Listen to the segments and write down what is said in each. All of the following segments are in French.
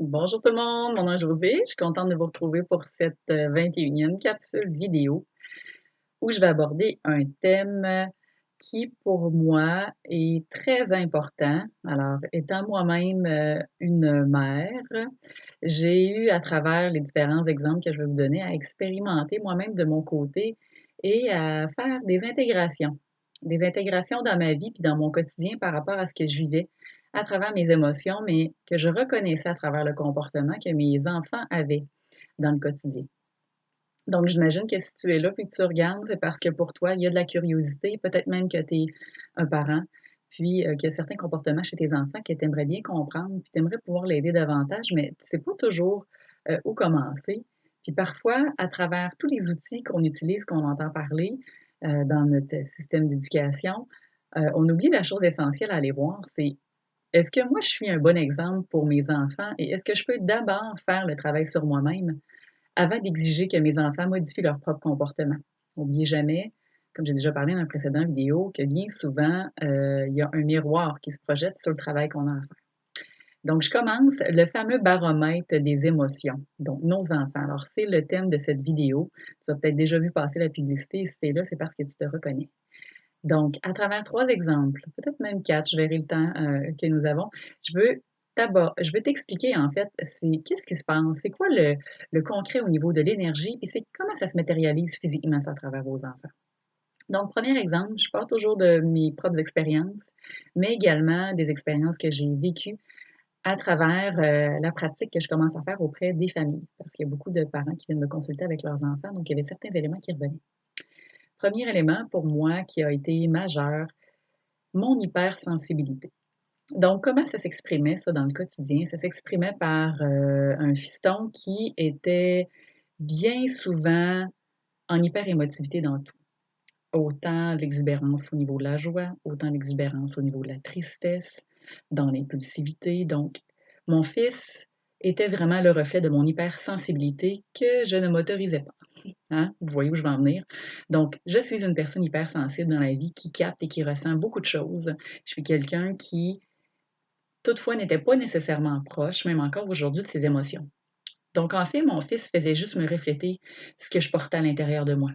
Bonjour tout le monde, mon nom est Josée. Je suis contente de vous retrouver pour cette 21e capsule vidéo où je vais aborder un thème qui, pour moi, est très important. Alors, étant moi-même une mère, j'ai eu, à travers les différents exemples que je vais vous donner, à expérimenter moi-même de mon côté et à faire des intégrations. Des intégrations dans ma vie puis dans mon quotidien par rapport à ce que je vivais à travers mes émotions, mais que je reconnaissais à travers le comportement que mes enfants avaient dans le quotidien. Donc, j'imagine que si tu es là puis que tu regardes, c'est parce que pour toi, il y a de la curiosité, peut-être même que tu es un parent, puis qu'il y a certains comportements chez tes enfants que tu aimerais bien comprendre, puis tu aimerais pouvoir l'aider davantage, mais tu sais pas toujours où commencer. Puis parfois, à travers tous les outils qu'on utilise, qu'on entend parler dans notre système d'éducation, on oublie la chose essentielle à aller voir, c'est est-ce que moi je suis un bon exemple pour mes enfants et est-ce que je peux d'abord faire le travail sur moi-même avant d'exiger que mes enfants modifient leur propre comportement. N'oubliez jamais, comme j'ai déjà parlé dans une précédente vidéo, que bien souvent, il y a un miroir qui se projette sur le travail qu'on a à faire. Donc, je commence le fameux baromètre des émotions, donc nos enfants. Alors, c'est le thème de cette vidéo. Tu as peut-être déjà vu passer la publicité. Si c'est là, c'est parce que tu te reconnais. Donc, à travers 3 exemples, peut-être même 4, je verrai le temps, que nous avons. Je veux je vais t'expliquer, en fait, c'est qu'est-ce qui se passe? C'est quoi le concret au niveau de l'énergie? Et c'est comment ça se matérialise physiquement, ça, à travers vos enfants? Donc, premier exemple, je pars toujours de mes propres expériences, mais également des expériences que j'ai vécues à travers, la pratique que je commence à faire auprès des familles. Parce qu'il y a beaucoup de parents qui viennent me consulter avec leurs enfants, donc il y avait certains éléments qui revenaient. Premier élément pour moi qui a été majeur, mon hypersensibilité. Donc, comment ça s'exprimait, ça, dans le quotidien? Ça s'exprimait par un fiston qui était bien souvent en hyperémotivité dans tout. Autant l'exubérance au niveau de la joie, autant l'exubérance au niveau de la tristesse, dans l'impulsivité. Donc, mon fils était vraiment le reflet de mon hypersensibilité que je ne m'autorisais pas. Hein? Vous voyez où je veux en venir? Donc, je suis une personne hypersensible dans la vie qui capte et qui ressent beaucoup de choses. Je suis quelqu'un qui toutefois n'était pas nécessairement proche, même encore aujourd'hui, de ses émotions. Donc, en fait, mon fils faisait juste me refléter ce que je portais à l'intérieur de moi,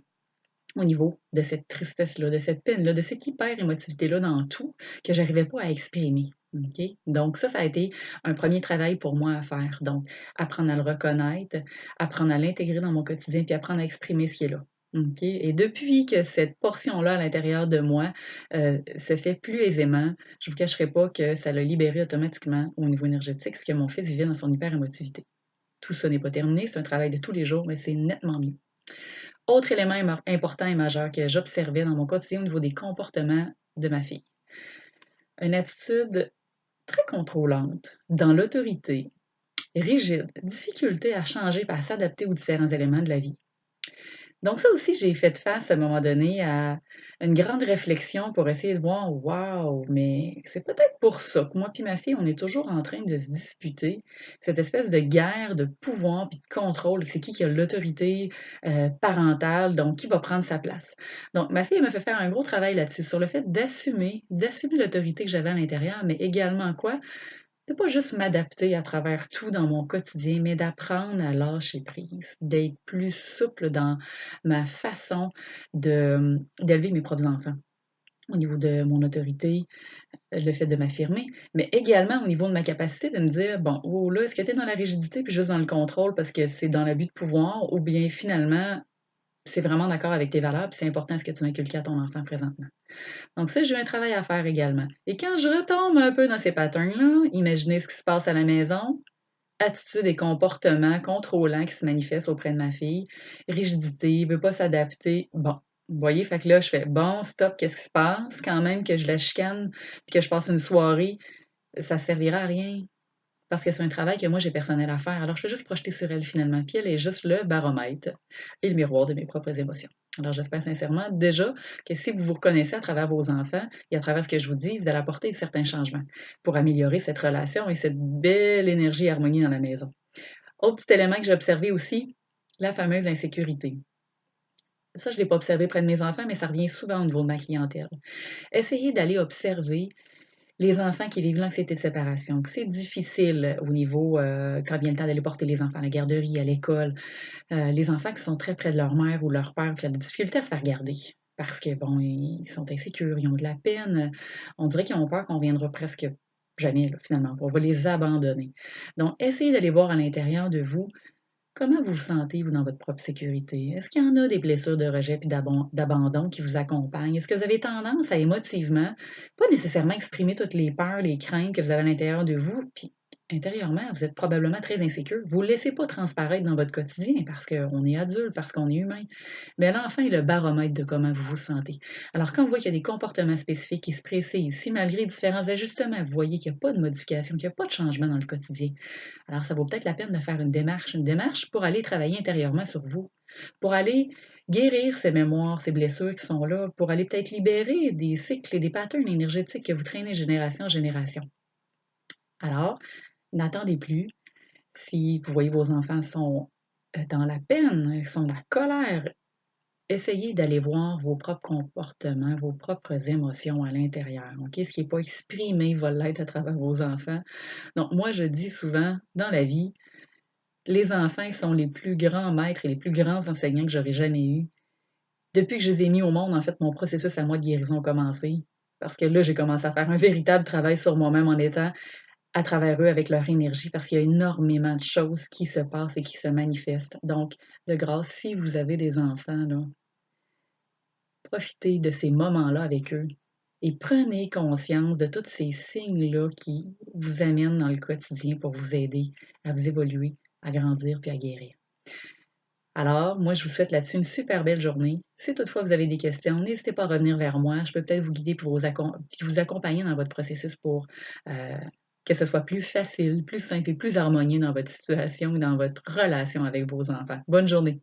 au niveau de cette tristesse-là, de cette peine-là, de cette hyper-émotivité-là dans tout que j'arrivais pas à exprimer. OK? Donc, ça a été un premier travail pour moi à faire. Donc, apprendre à le reconnaître, apprendre à l'intégrer dans mon quotidien, puis apprendre à exprimer ce qui est là. OK? Et depuis que cette portion-là à l'intérieur de moi se fait plus aisément, je vous cacherai pas que ça l'a libéré automatiquement au niveau énergétique, ce que mon fils vivait dans son hyper-émotivité. Tout ça n'est pas terminé, c'est un travail de tous les jours, mais c'est nettement mieux. Autre élément important et majeur que j'observais dans mon quotidien au niveau des comportements de ma fille. Une attitude très contrôlante, dans l'autorité, rigide, difficulté à changer et à s'adapter aux différents éléments de la vie. Donc ça aussi, j'ai fait face à un moment donné à une grande réflexion pour essayer de voir, waouh, mais c'est peut-être pour ça que moi puis ma fille, on est toujours en train de se disputer cette espèce de guerre de pouvoir puis de contrôle. C'est qui a l'autorité parentale, donc qui va prendre sa place. Donc ma fille elle m'a fait faire un gros travail là-dessus sur le fait d'assumer l'autorité que j'avais à l'intérieur, mais également quoi? De pas juste m'adapter à travers tout dans mon quotidien, mais d'apprendre à lâcher prise, d'être plus souple dans ma façon d'élever mes propres enfants. Au niveau de mon autorité, le fait de m'affirmer, mais également au niveau de ma capacité de me dire: «Bon, oh là, est-ce que tu es dans la rigidité puis juste dans le contrôle parce que c'est dans l'abus de pouvoir ou bien finalement, c'est vraiment d'accord avec tes valeurs puis c'est important ce que tu inculques à ton enfant présentement?» Donc ça, j'ai un travail à faire également. Et quand je retombe un peu dans ces patterns-là, imaginez ce qui se passe à la maison, attitude et comportement contrôlants qui se manifestent auprès de ma fille, rigidité, veut pas s'adapter. Bon, vous voyez, fait que là, je fais bon, stop, qu'est-ce qui se passe? Quand même que je la chicane, puis que je passe une soirée, ça servira à rien. Parce que c'est un travail que moi j'ai personnel à faire. Alors je fais juste projeter sur elle finalement. Puis elle est juste le baromètre et le miroir de mes propres émotions. Alors j'espère sincèrement déjà que si vous vous reconnaissez à travers vos enfants et à travers ce que je vous dis, vous allez apporter certains changements pour améliorer cette relation et cette belle énergie et harmonie dans la maison. Autre petit élément que j'ai observé aussi, la fameuse insécurité. Ça, je ne l'ai pas observé près de mes enfants, mais ça revient souvent au niveau de ma clientèle. Essayez d'aller observer Les enfants qui vivent l'anxiété de séparation, que c'est difficile au niveau, quand vient le temps d'aller porter les enfants à la garderie, à l'école, les enfants qui sont très près de leur mère ou leur père, qui ont des difficultés à se faire garder parce que, bon, ils sont insécures, ils ont de la peine, on dirait qu'ils ont peur qu'on viendra presque jamais là, finalement, on va les abandonner. Donc essayez d'aller voir à l'intérieur de vous. Comment vous vous sentez, vous, dans votre propre sécurité? Est-ce qu'il y en a des blessures de rejet puis d'abandon qui vous accompagnent? Est-ce que vous avez tendance à émotivement, pas nécessairement exprimer toutes les peurs, les craintes que vous avez à l'intérieur de vous, puis intérieurement, vous êtes probablement très insécure. Vous ne le laissez pas transparaître dans votre quotidien parce qu'on est adulte, parce qu'on est humain. Mais l'enfant est le baromètre de comment vous vous sentez. Alors, quand vous voyez qu'il y a des comportements spécifiques qui se précisent, si malgré différents ajustements, vous voyez qu'il n'y a pas de modification, qu'il n'y a pas de changement dans le quotidien, alors, ça vaut peut-être la peine de faire une démarche pour aller travailler intérieurement sur vous, pour aller guérir ces mémoires, ces blessures qui sont là, pour aller peut-être libérer des cycles et des patterns énergétiques que vous traînez de génération en génération. Alors, n'attendez plus. Si vous voyez vos enfants sont dans la peine, sont dans la colère, essayez d'aller voir vos propres comportements, vos propres émotions à l'intérieur. OK? Ce qui n'est pas exprimé va l'être à travers vos enfants. Donc, moi, je dis souvent, dans la vie, les enfants sont les plus grands maîtres et les plus grands enseignants que j'aurais jamais eus. Depuis que je les ai mis au monde, en fait, mon processus à moi de guérison a commencé. Parce que là, j'ai commencé à faire un véritable travail sur moi-même en étant à travers eux avec leur énergie, parce qu'il y a énormément de choses qui se passent et qui se manifestent. Donc, de grâce, si vous avez des enfants, là, profitez de ces moments-là avec eux et prenez conscience de tous ces signes-là qui vous amènent dans le quotidien pour vous aider à vous évoluer, à grandir puis à guérir. Alors, moi, je vous souhaite là-dessus une super belle journée. Si toutefois vous avez des questions, n'hésitez pas à revenir vers moi. Je peux peut-être vous guider pour puis vous accompagner dans votre processus pour euh, que ce soit plus facile, plus simple et plus harmonieux dans votre situation et dans votre relation avec vos enfants. Bonne journée.